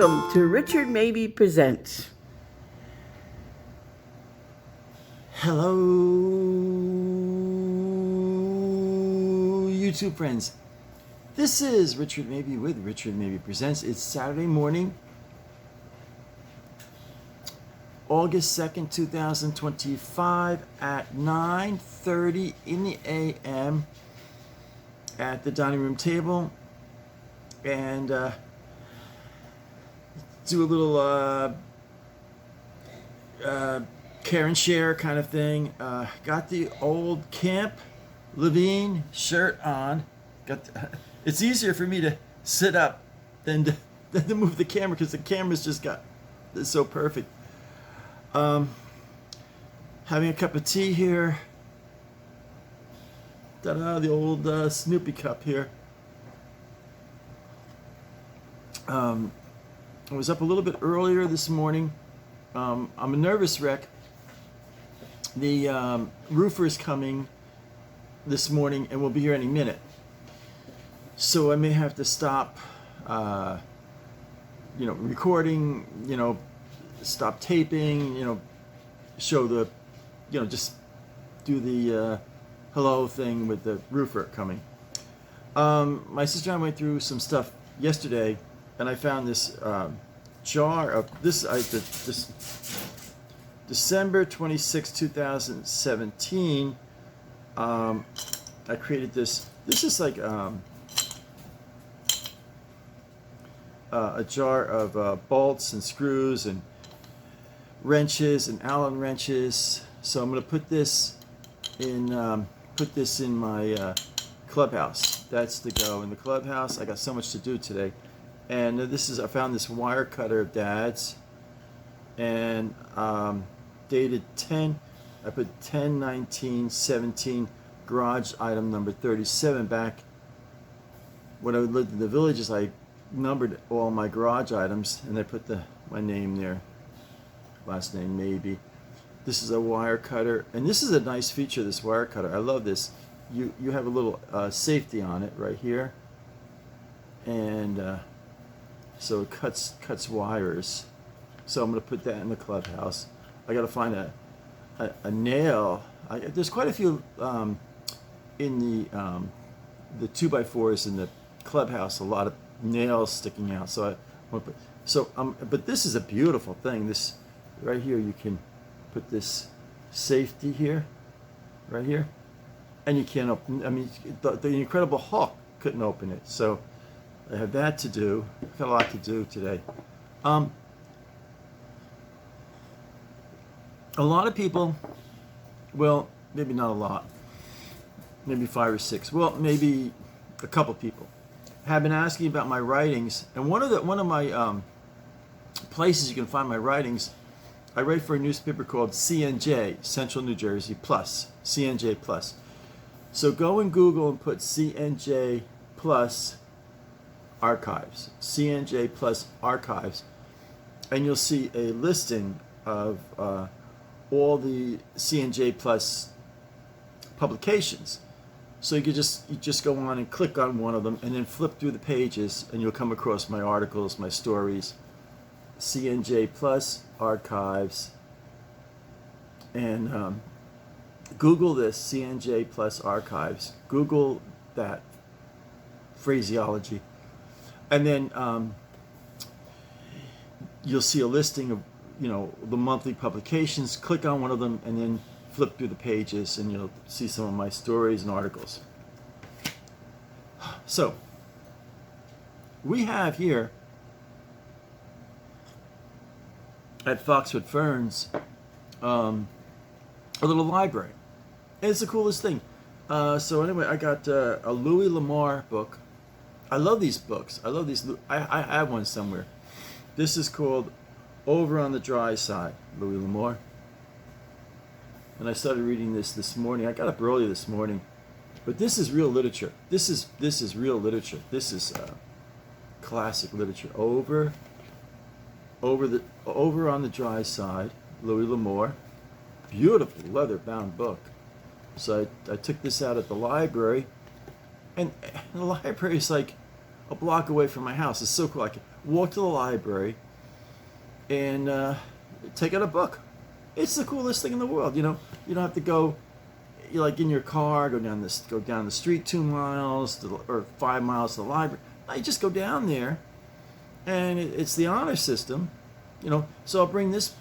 Welcome to Richard Mabey Presents. Hello, YouTube friends. This is Richard Mabey with Richard Mabey Presents. It's Saturday morning, August 2nd, 2025 at 9:30 in the a.m. at the dining room table, and do a little care and share kind of thing. Got the old Camp Levine shirt on. It's easier for me to sit up than to move the camera, because the camera's just it's so perfect. Having a cup of tea here. Ta-da, the old Snoopy cup here. I was up a little bit earlier this morning. I'm a nervous wreck. The roofer is coming this morning and will be here any minute. So I may have to stop, recording, stop taping, show the, just do the hello thing with the roofer coming. My sister and I went through some stuff yesterday, and I found this jar of this December 26, 2017. I created this. This is like a jar of bolts and screws and wrenches and Allen wrenches. So I'm going to put this in my clubhouse. That's to go in the clubhouse. I got so much to do today. And I found this wire cutter of Dad's, and dated 10, I put 10/19/17, garage item number 37. Back when I lived in the villages, I numbered all my garage items, and I put my name there, last name Mabey. This is a wire cutter, and this is a nice feature, this wire cutter. I love this. You have a little safety on it right here, and so it cuts wires. So I'm going to put that in the clubhouse. I got to find a nail. There's quite a few in the 2x4s in the clubhouse. A lot of nails sticking out. So but this is a beautiful thing. This right here, you can put this safety here, right here, and you can't open. I mean, the Incredible Hulk couldn't open it. So I have that to do. I've got a lot to do today. A lot of people, well, maybe not a lot, maybe 5 or 6, well, maybe a couple people have been asking about my writings. And one of my places you can find my writings, I write for a newspaper called CNJ, Central New Jersey Plus, CNJ Plus. So go in Google and put CNJ Plus Archives, CNJ Plus Archives, and you'll see a listing of all the CNJ Plus publications. So you just go on and click on one of them, and then flip through the pages, and you'll come across my articles, my stories. CNJ Plus Archives, and Google this, CNJ Plus Archives. Google that phraseology, and then you'll see a listing of the monthly publications. Click on one of them and then flip through the pages, and you'll see some of my stories and articles. So we have here at Foxwood Ferns a little library, and it's the coolest thing. So anyway, I got a Louis L'Amour book. I love these books. I love these. I have one somewhere. This is called Over on the Dry Side, Louis L'Amour. And I started reading this morning. I got up early this morning, but this is real literature. This is real literature. This is classic literature. Over on the Dry Side, Louis L'Amour. Beautiful leather-bound book. So I took this out at the library, and the library is like a block away from my house. It's so cool. walk to the library, and take out a book. It's the coolest thing in the world. You know, you don't have to go, you like in your car, go down the street 2 miles or 5 miles to the library. No, you just go down there, and it's the honor system. You know, so I'll bring this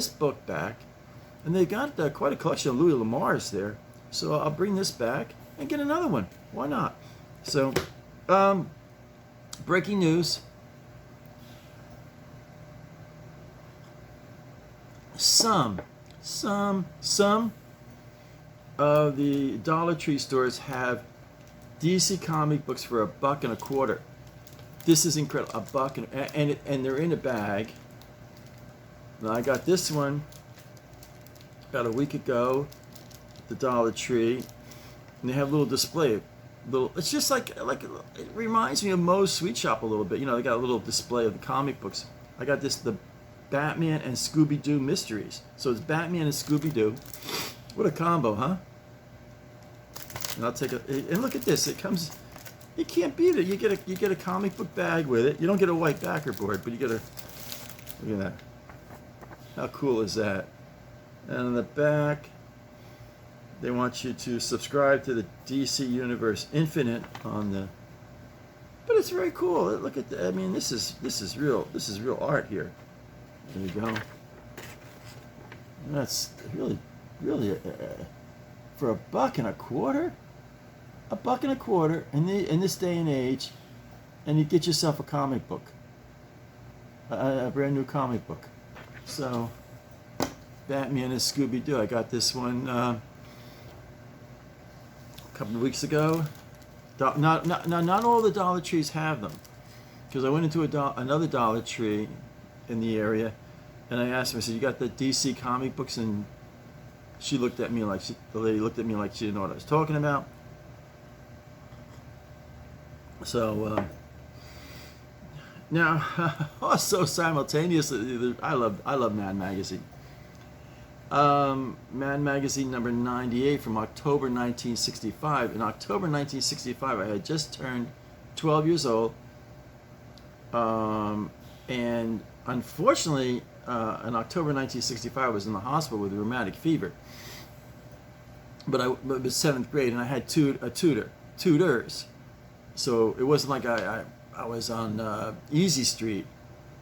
book back, and they got quite a collection of Louis L'Amour's there. So I'll bring this back and get another one. Why not? So, breaking news. Some of the Dollar Tree stores have DC comic books for $1.25. This is incredible. And they're in a bag. Now I got this one about a week ago at the Dollar Tree, and they have a little display. It's just like it reminds me of Moe's Sweet Shop a little bit. You know, they got a little display of the comic books. I got the Batman and Scooby-Doo mysteries. So it's Batman and Scooby-Doo. What a combo, huh? And I'll take and look at this. It comes. You can't beat it. You get a comic book bag with it. You don't get a white backer board, but you get a. Look at that. How cool is that? And on the back, they want you to subscribe to the DC Universe Infinite on the. But it's very cool. Look at I mean, this is real. This is real art here. There you go. That's really for $1.25. $1.25 in this day and age, and you get yourself a comic book, a brand new comic book. So, Batman and Scooby-Doo. I got this one a couple of weeks ago. Not all the Dollar Trees have them, because I went into another Dollar Tree in the area, and I asked her. I said, "You got the DC comic books?" And she looked at me like the lady looked at me like she didn't know what I was talking about. So now, also simultaneously, I love Mad Magazine. Mad Magazine number 98 from October 1965. In October 1965, I had just turned 12 years old, and unfortunately, in October 1965, I was in the hospital with rheumatic fever. But it was 7th grade, and I had tutors. So it wasn't like I was on Easy Street,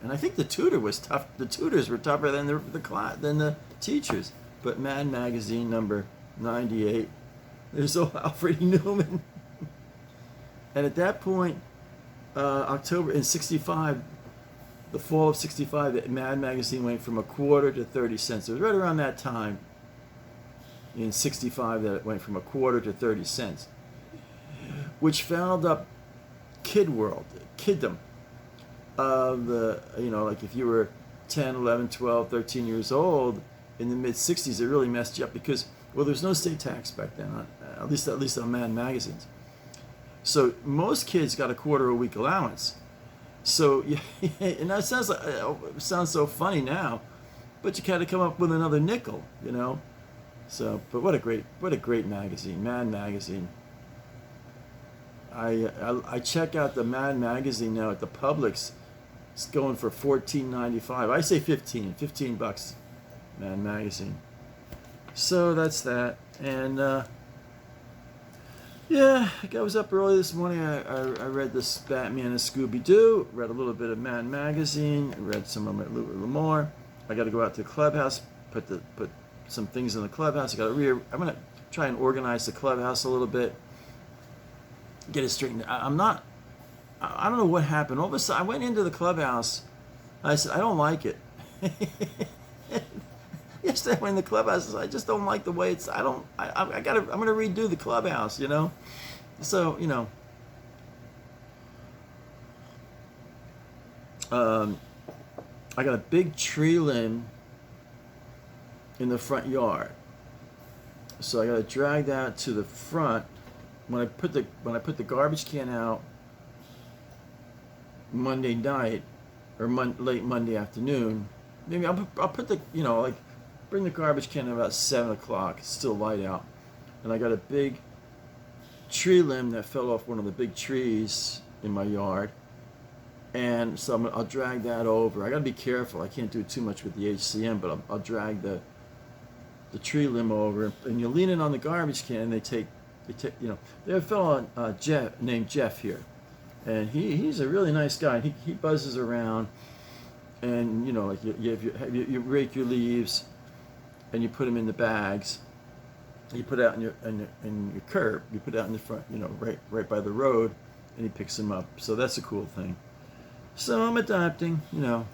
and I think the tutor was tough. The tutors were tougher than the teachers. But Mad Magazine number 98, there's old Alfred E. Newman. And at that point, October in '65, the fall of '65, the Mad Magazine went from $0.25 to 30 cents. It was right around that time in '65 that it went from $0.25 to 30 cents, which fouled up kiddom of the, you know, like if you were 10, 11, 12, 13 years old in the mid '60s, it really messed you up because, well, there's no state tax back then, at least on Mad magazines. So most kids got $0.25 a week allowance. So and that sounds so funny now, but you kind of come up with another nickel, you know. So, but what a great magazine, Mad Magazine. I check out the Mad Magazine now at the Publix. It's going for $14.95. I say $15 Mad Magazine. So that's that. And yeah, I was up early this morning. I read this Batman and Scooby-Doo. Read a little bit of Mad Magazine. Read some of Louis L'Amour. I got to go out to the clubhouse. Put some things in the clubhouse. I'm gonna try and organize the clubhouse a little bit. Get it straightened. I don't know what happened. All of a sudden, I went into the clubhouse. I said, I don't like it. Yesterday, I went in the clubhouse. I just don't like the way it's. I'm gonna redo the clubhouse. You know, so you know. I got a big tree limb in the front yard, so I got to drag that to the front. When I put the garbage can out Monday night or late Monday afternoon, maybe I'll put the, you know, like bring the garbage can at about 7 o'clock. It's still light out, and I got a big tree limb that fell off one of the big trees in my yard, And so I'll drag that over. I got to be careful. I can't do too much with the HCM, but I'll drag the tree limb over, and you lean it on the garbage can. And they take, you know, there's a fellow named Jeff here, and he's a really nice guy. He buzzes around, and you know, like you rake your leaves, and you put them in the bags. You put it out in your curb. You put it out in the front, you know, right by the road, and he picks them up. So that's a cool thing. So I'm adapting, you know.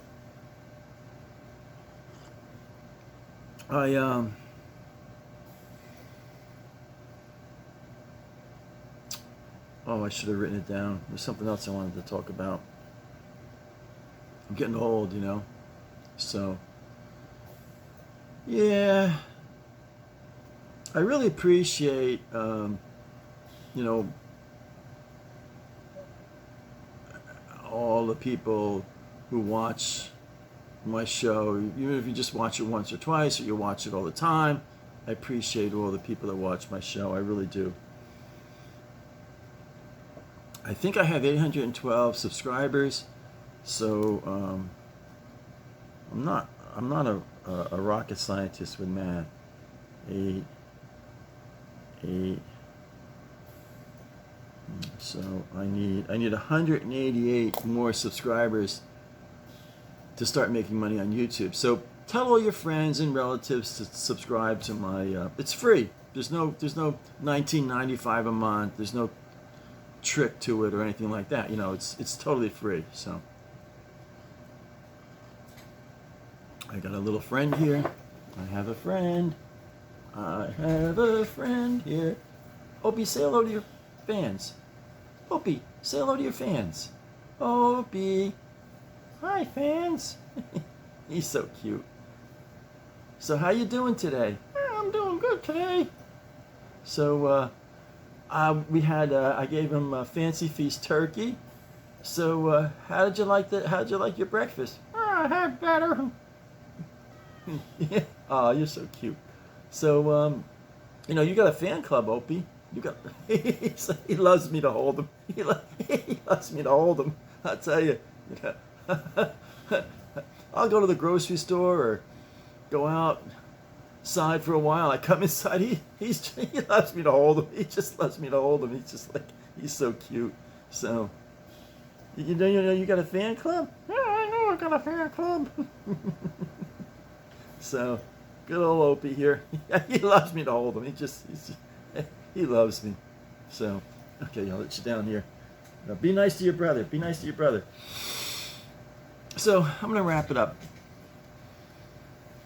Oh, I should have written it down. There's something else I wanted to talk about. I'm getting old, you know. So, yeah. I really appreciate, you know, all the people who watch my show, even if you just watch it once or twice, or you watch it all the time. I appreciate all the people that watch my show. I really do. I think I have 812 subscribers, so I'm not a rocket scientist with math. So I need 188 more subscribers to start making money on YouTube. So tell all your friends and relatives to subscribe to my. It's free. There's no $19.95 a month. There's no trick to it or anything like that. You know, it's totally free. So I got a little friend here. I have a friend. I have a friend here. Opie, say hello to your fans. Opie, say hello to your fans. Opie. Hi, fans. He's so cute. So how you doing today? I'm doing good today. So we had I gave him a Fancy Feast turkey. So how'd you like your breakfast? I had better. Yeah. Oh, you're so cute. So you know, you got a fan club, Opie. You got. He loves me to hold him. He loves me to hold him. I'll tell you. I'll go to the grocery store or go outside for a while. I come inside. He loves me to hold him. He just loves me to hold him. He's just like, he's so cute. So you know you got a fan club? Yeah, I know I got a fan club. So good old Opie here. He loves me to hold him. He loves me. So okay, I'll let you down here. Now, be nice to your brother. Be nice to your brother. So I'm gonna wrap it up.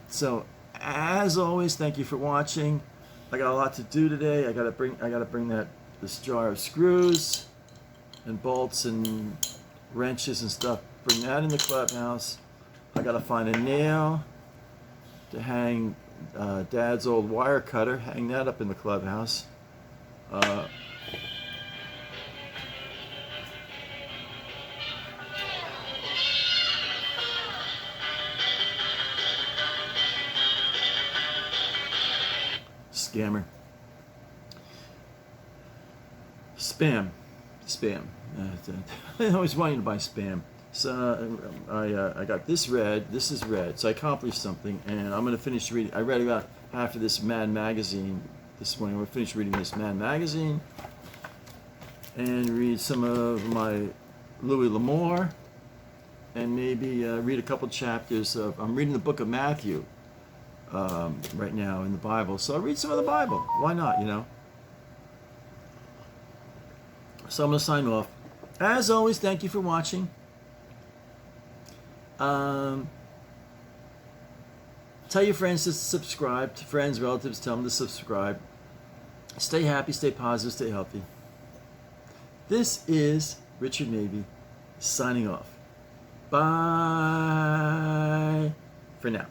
So as always, thank you for watching. I got a lot to do today. I gotta bring this jar of screws and bolts and wrenches and stuff. Bring that in the clubhouse. I gotta find a nail to hang Dad's old wire cutter. Hang that up in the clubhouse. Scammer. Spam. I always want you to buy spam. So I got this red. This is red. So I accomplished something, and I'm going to finish reading. I read about half of this Mad magazine this morning. We'll finish reading this Mad magazine and read some of my Louis L'Amour, and maybe read a couple chapters of. I'm reading the book of Matthew right now in the Bible, so I'll read some of the Bible. Why not? You know. So I'm going to sign off. As always, thank you for watching. Tell your friends to subscribe. To friends, relatives, tell them to subscribe. Stay happy, stay positive, stay healthy. This is Richard Mabey signing off. Bye for now.